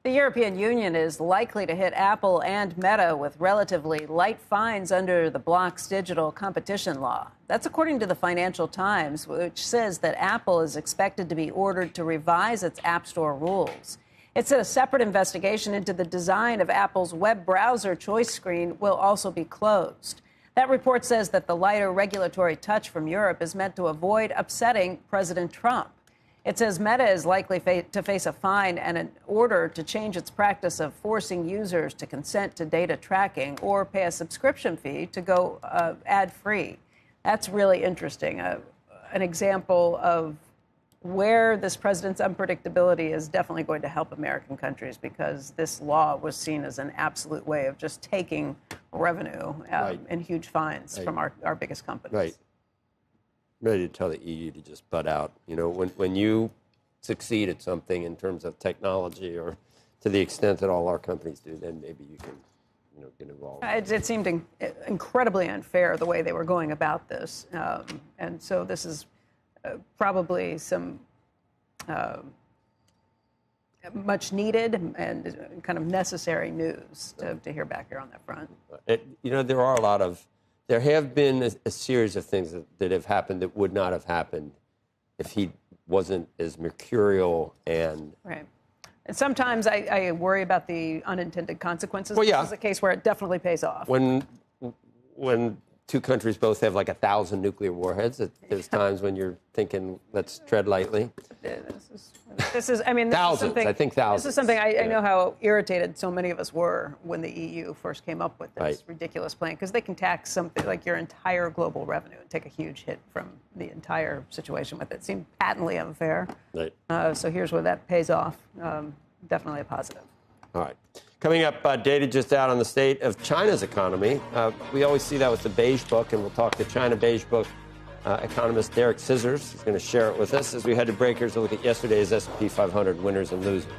The European Union is likely to hit Apple and Meta with relatively light fines under the bloc's digital competition law. That's according to the Financial Times, which says that Apple is expected to be ordered to revise its App Store rules. It said a separate investigation into the design of Apple's web browser choice screen will also be closed. That report says that the lighter regulatory touch from Europe is meant to avoid upsetting President Trump. It says Meta is likely to face a fine and an order to change its practice of forcing users to consent to data tracking or pay a subscription fee to go ad-free. That's really interesting. An example of where this president's unpredictability is definitely going to help American countries, because this law was seen as an absolute way of just taking revenue and huge fines from our biggest companies. Right. Ready to tell the EU to just butt out. You know, when you succeed at something in terms of technology, or to the extent that all our companies do, then maybe you can, get involved. It seemed incredibly unfair the way they were going about this, and so this is probably some much needed and kind of necessary news to hear back here on that front. There have been a series of things that have happened that would not have happened if he wasn't as mercurial and... Right. And sometimes I worry about the unintended consequences. Well, yeah. This is a case where it definitely pays off. When two countries both have like 1,000 nuclear warheads, there's times when you're thinking, let's tread lightly. This is thousands. I think thousands. This is something I know how irritated so many of us were when the EU first came up with this ridiculous plan, because they can tax something like your entire global revenue and take a huge hit from the entire situation with it. It seemed patently unfair. Right. So here's where that pays off. Definitely a positive. All right. Coming up, data just out on the state of China's economy. We always see that with the Beige Book, and we'll talk to China Beige Book economist Derek Scissors. He's going to share it with us as we head to breakers to look at yesterday's S&P 500 winners and losers.